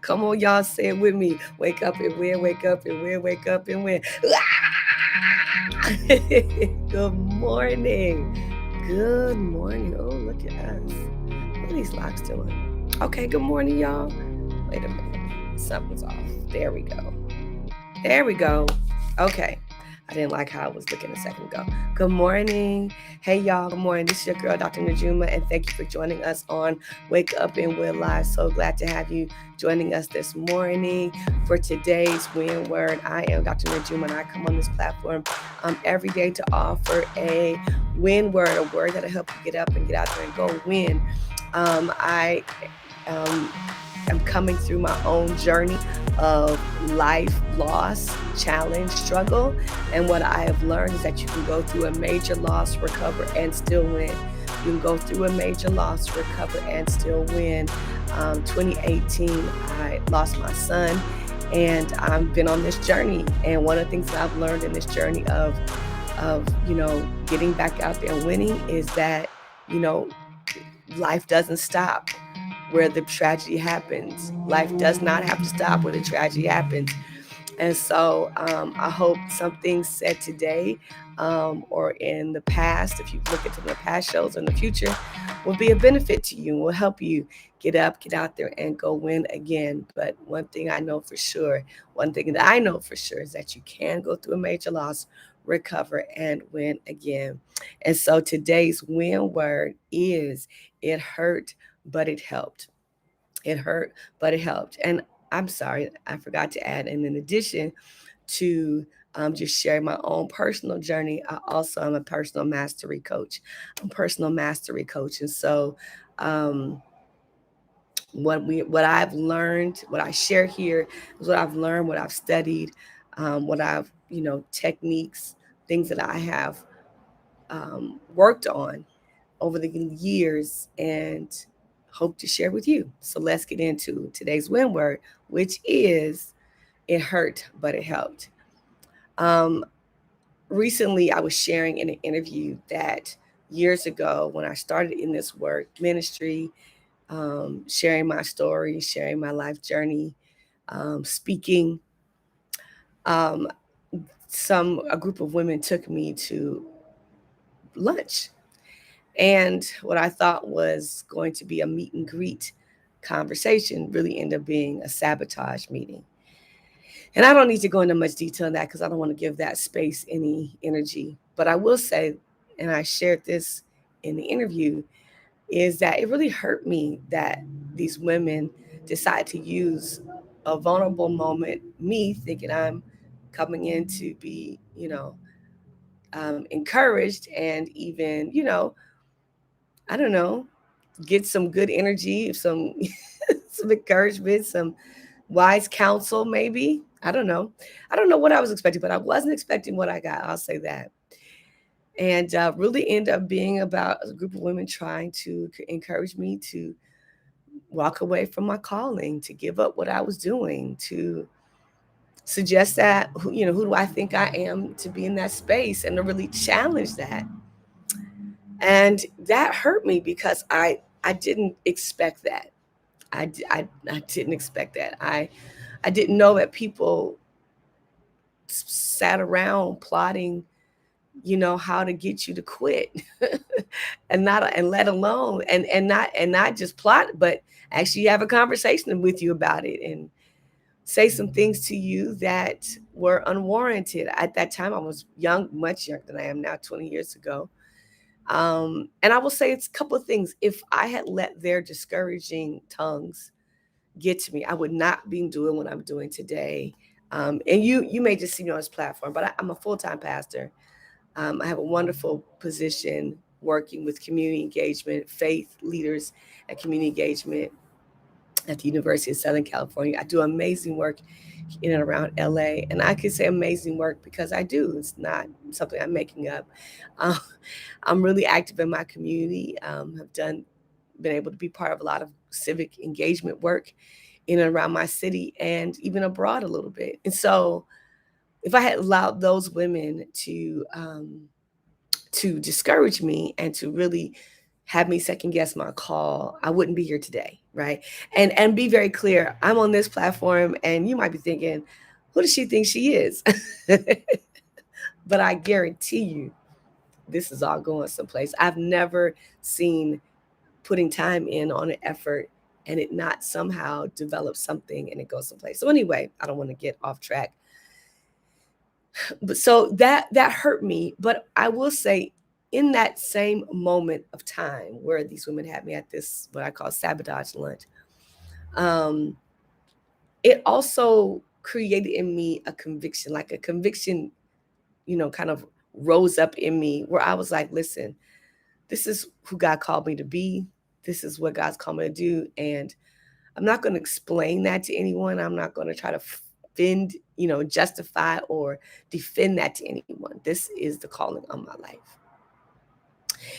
Come on, y'all, say it with me. Wake up and win, wake up and win, wake up and win. Good morning. Good morning. Oh, look at us. What are these locks doing? Okay, good morning, y'all. Wait a minute. Something's off. There we go. There we go. Okay. I didn't like how I was looking a second ago. Good morning. Hey, y'all. Good morning. This is your girl, Dr. Najuma, and thank you for joining us on Wake Up and Win Live. So glad to have you joining us this morning for today's win word. I am Dr. Najuma, and I come on this platform every day to offer a win word, a word that'll help you get up and get out there and go win. I am coming through my own journey of life, loss, challenge, struggle. And what I have learned is that you can go through a major loss, recover, and still win. You can go through a major loss, recover, and still win. 2018, I lost my son, and I've been on this journey. And one of the things that I've learned in this journey of getting back out there and winning is that, life doesn't stop where the tragedy happens. Life does not have to stop where the tragedy happens. And so I hope something said today or in the past, if you look into the past shows in the future, will be a benefit to you and will help you get up, get out there, and go win again. But one thing I know for sure, one thing that I know for sure is that you can go through a major loss, recover, and win again. And so today's win word is it hurt, but it helped. It hurt, but it helped. And I'm sorry, I forgot to add, and in addition to just sharing my own personal journey, I also am a personal mastery coach. I'm a personal mastery coach. And so um, what I've learned, what I share here is what I've learned, what I've studied, what I've, techniques, things that I have worked on over the years and hope to share with you. So let's get into today's win word, which is it hurt, but it helped. Um, Recently, I was sharing in an interview that years ago, when I started in this work ministry, sharing my story, sharing my life journey, speaking, um, a group of women took me to lunch. And what I thought was going to be a meet and greet conversation really ended up being a sabotage meeting. And I don't need to go into much detail on that because I don't want to give that space any energy. But I will say, and I shared this in the interview, is that it really hurt me that these women decide to use a vulnerable moment, me thinking I'm coming in to be, encouraged and even, I don't know, get some good energy, some some encouragement, some wise counsel, maybe. I don't know. I don't know what I was expecting, but I wasn't expecting what I got. I'll say that. And really end up being about a group of women trying to encourage me to walk away from my calling, to give up what I was doing, to suggest that, who do I think I am to be in that space and to really challenge that. And that hurt me because I didn't expect that. I didn't expect that. I didn't know that people sat around plotting, how to get you to quit, and let alone and not just plot, but actually have a conversation with you about it and say some things to you that were unwarranted. At that time, I was young, much younger than I am now, 20 years ago. And I will say it's a couple of things. If I had let their discouraging tongues get to me, I would not be doing what I'm doing today. And you may just see me on this platform, but I'm a full-time pastor. I have a wonderful position working with community engagement, faith leaders, and community engagement at the University of Southern California. I do amazing work in and around LA, and I can say amazing work because I do. It's not something I'm making up. Um, I'm really active in my community. Have been able to be part of a lot of civic engagement work in and around my city and even abroad a little bit. And so, if I had allowed those women to discourage me and to really have me second guess my call, I wouldn't be here today, right? And be very clear, I'm on this platform and you might be thinking, who does she think she is? But I guarantee you, this is all going someplace. I've never seen putting time in on an effort and it not somehow develop something and it goes someplace. So anyway, I don't want to get off track. But so that hurt me. But I will say, in that same moment of time where these women had me at this what I call sabotage lunch, um, it also created in me a conviction, like a conviction, kind of rose up in me where I was like, listen, this is who God called me to be. This is what God's called me to do. And I'm not going to explain that to anyone. I'm not going to try to defend, justify or defend that to anyone. This is the calling on my life.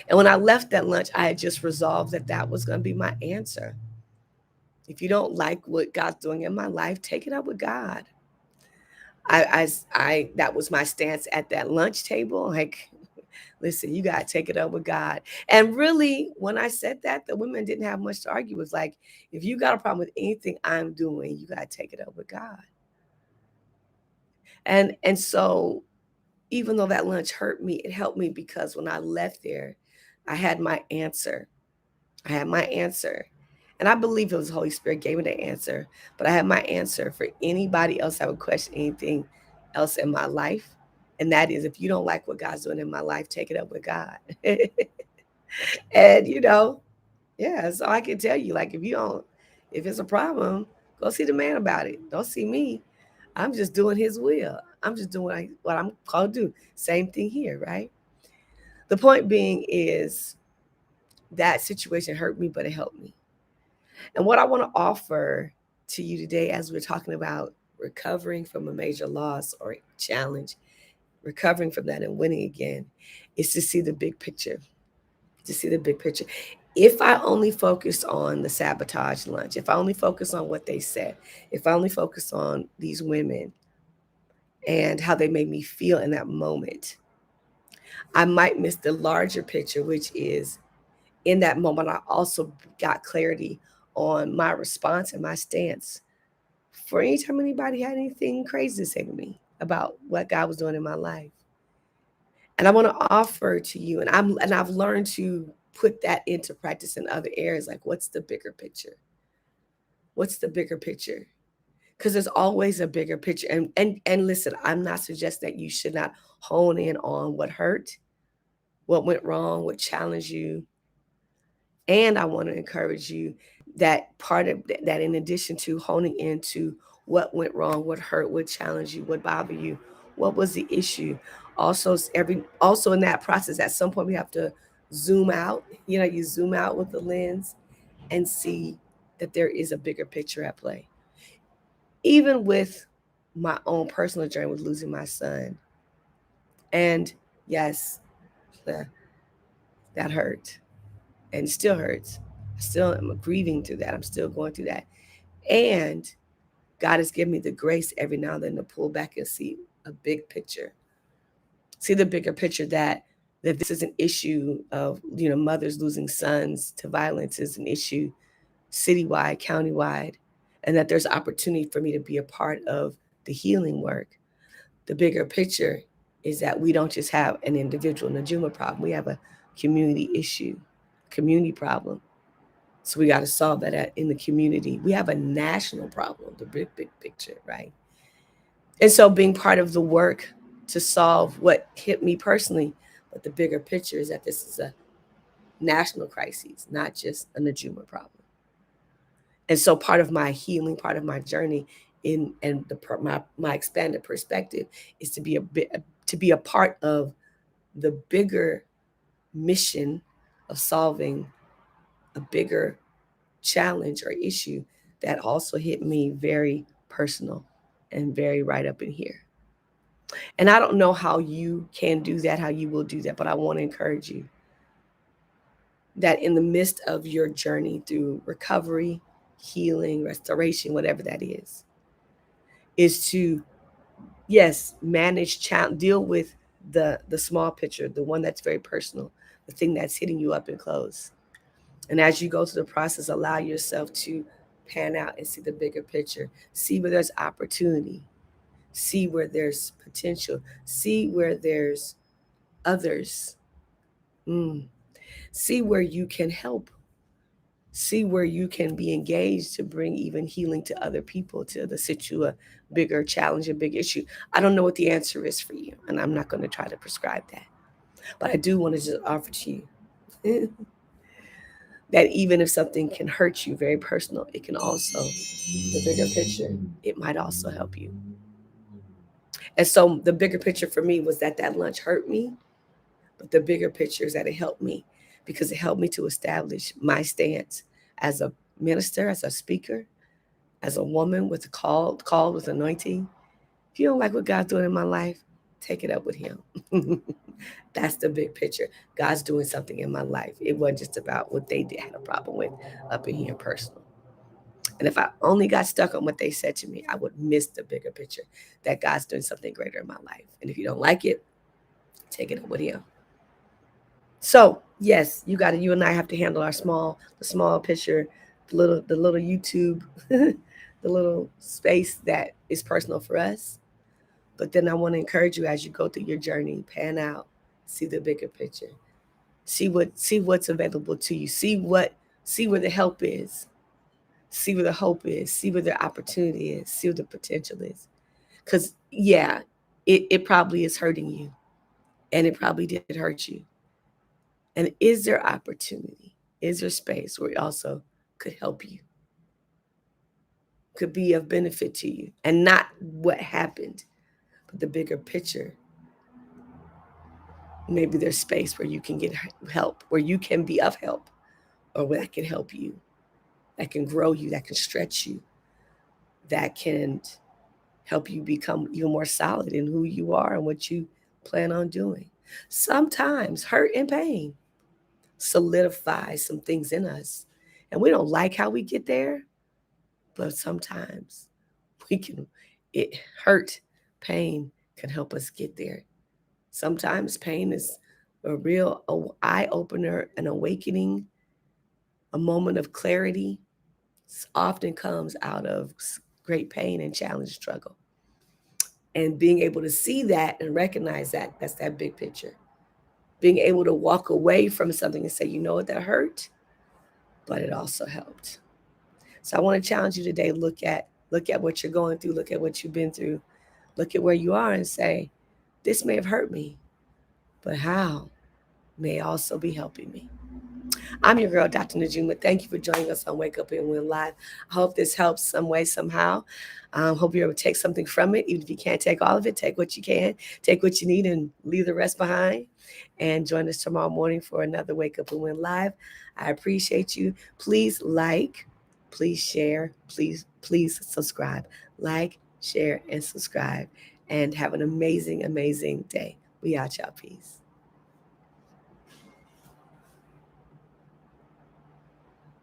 And when I left that lunch, I had just resolved that that was going to be my answer. If you don't like what God's doing in my life, take it up with God. That was my stance at that lunch table. Like, listen, you got to take it up with God. And really, when I said that, the women didn't have much to argue. It was like, if you got a problem with anything I'm doing, you got to take it up with God. And so even though that lunch hurt me, it helped me because when I left there, I had my answer. I had my answer. And I believe it was the Holy Spirit gave me the answer, but I had my answer for anybody else that would question anything else in my life. And that is, if you don't like what God's doing in my life, take it up with God. And yeah, so I can tell you, like, if it's a problem, go see the man about it. Don't see me. I'm just doing his will. I'm just doing what I'm called to do. Same thing here, right? The point being is that situation hurt me, but it helped me. And what I want to offer to you today, as we're talking about recovering from a major loss or challenge, recovering from that and winning again, is to see the big picture. To see the big picture. If I only focus on the sabotage lunch, if I only focus on what they said, if I only focus on these women and how they made me feel in that moment, I might miss the larger picture, which is in that moment, I also got clarity on my response and my stance for anytime anybody had anything crazy to say to me about what God was doing in my life. And I want to offer to you, and I've learned to put that into practice in other areas. Like, what's the bigger picture? What's the bigger picture? Because there's always a bigger picture. And listen, I'm not suggesting that you should not hone in on what hurt, what went wrong, what challenged you. And I want to encourage you that part of that, in addition to honing into what went wrong, what hurt, what challenged you, what bothered you, what was the issue. Also in that process, at some point we have to zoom out. You zoom out with the lens and see that there is a bigger picture at play. Even with my own personal journey with losing my son. And yes, that hurt. And it still hurts. I still am grieving through that. I'm still going through that. And God has given me the grace every now and then to pull back and see a big picture. See the bigger picture that this is an issue of mothers losing sons to violence is an issue citywide, countywide, and that there's opportunity for me to be a part of the healing work. The bigger picture is that we don't just have an individual Najuma problem. We have a community issue, community problem. So we got to solve that in the community. We have a national problem, the big picture, right? And so being part of the work to solve what hit me personally, but the bigger picture is that this is a national crisis, not just a Najuma problem. And so part of my healing, part of my journey my expanded perspective is to be a part of the bigger mission of solving a bigger challenge or issue that also hit me very personal and very right up in here. And I don't know how you can do that, how you will do that, but I want to encourage you that in the midst of your journey through recovery, healing, restoration, whatever that is to, yes, manage, deal with the small picture, the one that's very personal, the thing that's hitting you up and close. And as you go through the process, allow yourself to pan out and see the bigger picture. See where there's opportunity. See where there's potential. See where there's others. Mm. See where you can help. See where you can be engaged to bring even healing to other people, to the situ a bigger challenge, a big issue. I don't know what the answer is for you, and I'm not going to try to prescribe that. But I do want to just offer to you that even if something can hurt you, very personal, it can also, the bigger picture, it might also help you. And so the bigger picture for me was that that lunch hurt me, but the bigger picture is that it helped me because it helped me to establish my stance as a minister, as a speaker, as a woman with a called with anointing. If you don't like what God's doing in my life, take it up with him. That's the big picture. God's doing something in my life. It wasn't just about what they did, had a problem with up in here personal. And if I only got stuck on what they said to me, I would miss the bigger picture that God's doing something greater in my life. And if you don't like it, take it up with him. So yes, you and I have to handle the small picture, the little YouTube, the little space that is personal for us. But then I want to encourage you as you go through your journey, pan out, see the bigger picture. See what's available to you. See where the help is. See where the hope is. See where the opportunity is. See where the potential is. Because yeah, it probably is hurting you. And it probably did hurt you. And is there opportunity? Is there space where it also could help you? Could be of benefit to you. And not what happened, but the bigger picture. Maybe there's space where you can get help, where you can be of help, or where that can help you, that can grow you, that can stretch you, that can help you become even more solid in who you are and what you plan on doing. Sometimes hurt and pain solidify some things in us. And we don't like how we get there, but sometimes we can, it hurt, pain can help us get there. Sometimes pain is a real eye opener, an awakening, a moment of clarity. Often comes out of great pain and challenge, struggle. And being able to see that and recognize that, that's that big picture. Being able to walk away from something and say, you know what, that hurt, but it also helped. So I want to challenge you today. Look at what you're going through. Look at what you've been through. Look at where you are and say, this may have hurt me, but how may also be helping me. I'm your girl, Dr. Najuma. Thank you for joining us on Wake Up and Win Live. I hope this helps some way, somehow. Hope you're able to take something from it. Even if you can't take all of it, take what you can, take what you need, and leave the rest behind. And join us tomorrow morning for another Wake Up and Win Live. I appreciate you. Please like, please share, please subscribe. Like, share, and subscribe. And have an amazing, amazing day. We out, y'all. Peace.